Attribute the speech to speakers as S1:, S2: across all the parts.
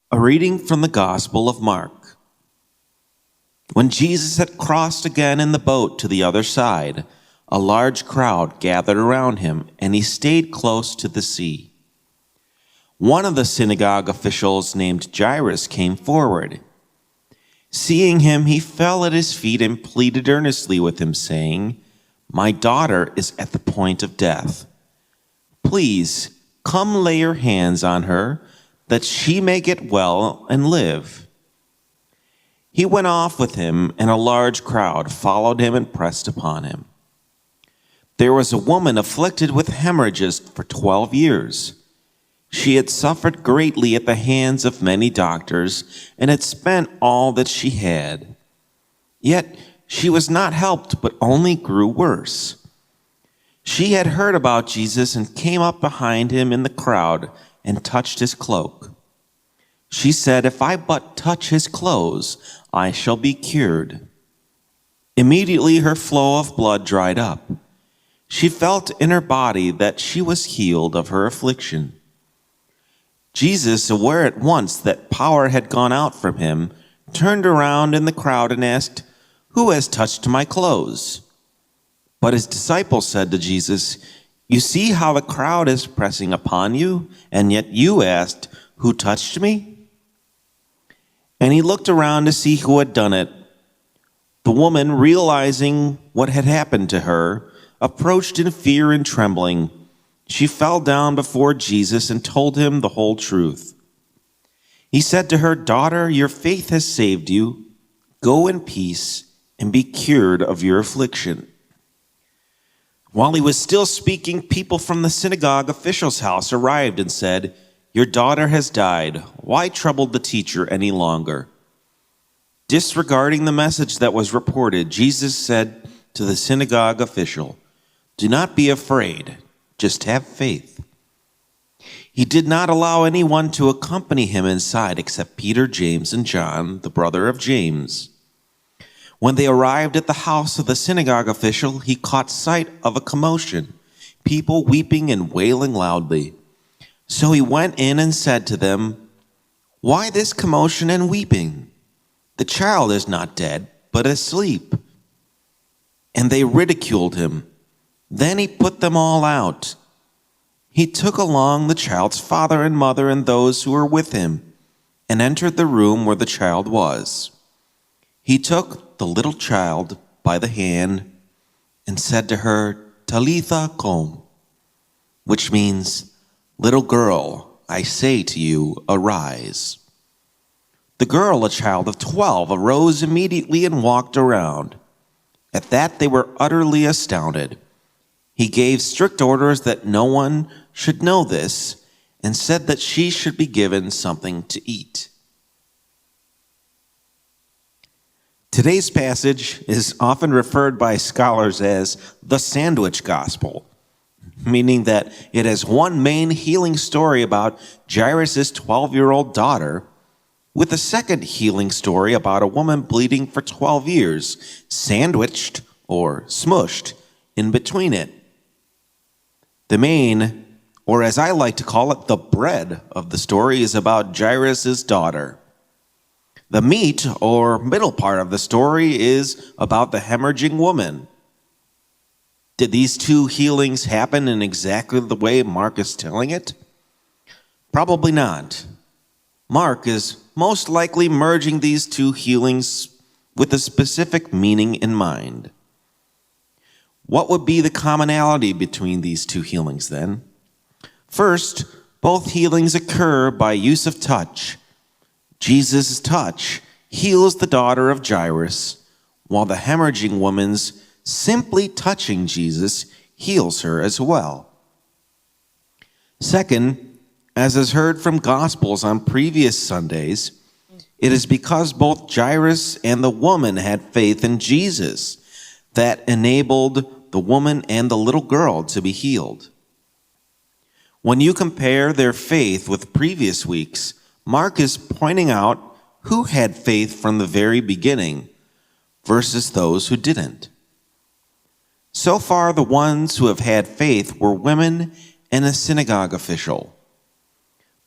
S1: A reading from the Gospel of Mark. When Jesus had crossed again in the boat to the other side, a large crowd gathered around him, and he stayed close to the sea. One of the synagogue officials named Jairus came forward. Seeing him, he fell at his feet and pleaded earnestly with him, saying, "My daughter is at the point of death. Please come lay your hands on her, that she may get well and live." He went off with him, and a large crowd followed him and pressed upon him. There was a woman afflicted with hemorrhages for 12 years. She had suffered greatly at the hands of many doctors and had spent all that she had. Yet she was not helped, but only grew worse. She had heard about Jesus and came up behind him in the crowd and touched his cloak. She said, "If I but touch his clothes, I shall be cured." Immediately her flow of blood dried up. She felt in her body that she was healed of her affliction. Jesus, aware at once that power had gone out from him, turned around in the crowd and asked, "Who has touched my clothes?" But his disciples said to Jesus, "You see how the crowd is pressing upon you, and yet you asked, 'Who touched me?'" And he looked around to see who had done it. The woman, realizing what had happened to her, approached in fear and trembling. She fell down before Jesus and told him the whole truth. He said to her, "Daughter, your faith has saved you. Go in peace and be cured of your affliction." While he was still speaking, people from the synagogue official's house arrived and said, "Your daughter has died. Why trouble the teacher any longer?" Disregarding the message that was reported, Jesus said to the synagogue official, "Do not be afraid, just have faith." He did not allow anyone to accompany him inside except Peter, James, and John, the brother of James. When they arrived at the house of the synagogue official, he caught sight of a commotion, people weeping and wailing loudly. So he went in and said to them, "Why this commotion and weeping? The child is not dead, but asleep." And they ridiculed him. Then he put them all out. He took along the child's father and mother and those who were with him, and entered the room where the child was. He took the little child by the hand and said to her, "Talitha koum," which means, "Little girl, I say to you, arise." The girl, a child of 12, arose immediately and walked around. At that they were utterly astounded. He gave strict orders that no one should know this, and said that she should be given something to eat. Today's passage is often referred by scholars as the Sandwich Gospel, meaning that it has one main healing story about Jairus' 12-year-old daughter, with a second healing story about a woman bleeding for 12 years, sandwiched or smushed in between it. The main, or as I like to call it, the bread of the story is about Jairus' daughter. The meat, or middle part of the story, is about the hemorrhaging woman. Did these two healings happen in exactly the way Mark is telling it? Probably not. Mark is most likely merging these two healings with a specific meaning in mind. What would be the commonality between these two healings then? First, both healings occur by use of touch. Jesus' touch heals the daughter of Jairus, while the hemorrhaging woman's simply touching Jesus heals her as well. Second, as is heard from Gospels on previous Sundays, it is because both Jairus and the woman had faith in Jesus that enabled the woman and the little girl to be healed. When you compare their faith with previous weeks, Mark is pointing out who had faith from the very beginning versus those who didn't. So far, the ones who have had faith were women and a synagogue official.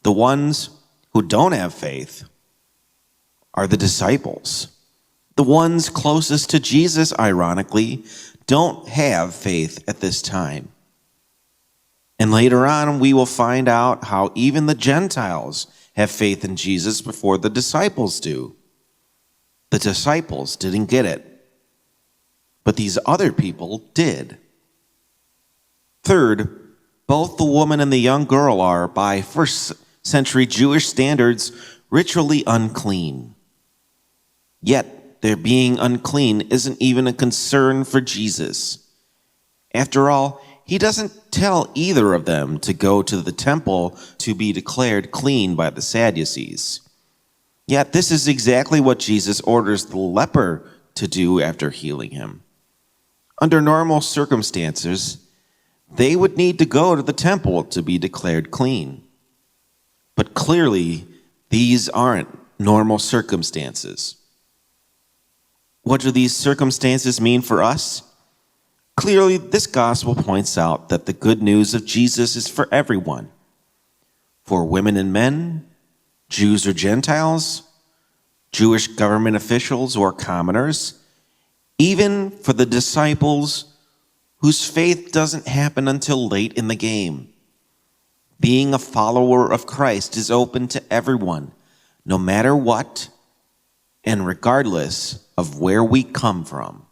S1: The ones who don't have faith are the disciples. The ones closest to Jesus, ironically, don't have faith at this time. And later on, we will find out how even the Gentiles have faith in Jesus before the disciples do. The disciples didn't get it, but these other people did. Third, both the woman and the young girl are, by first century Jewish standards, ritually unclean. Yet, their being unclean isn't even a concern for Jesus. After all, he doesn't tell either of them to go to the temple to be declared clean by the Sadducees. Yet this is exactly what Jesus orders the leper to do after healing him. Under normal circumstances, they would need to go to the temple to be declared clean. But clearly, these aren't normal circumstances. What do these circumstances mean for us? Clearly, this gospel points out that the good news of Jesus is for everyone. For women and men, Jews or Gentiles, Jewish government officials or commoners, even for the disciples whose faith doesn't happen until late in the game. Being a follower of Christ is open to everyone, no matter what, and regardless of where we come from.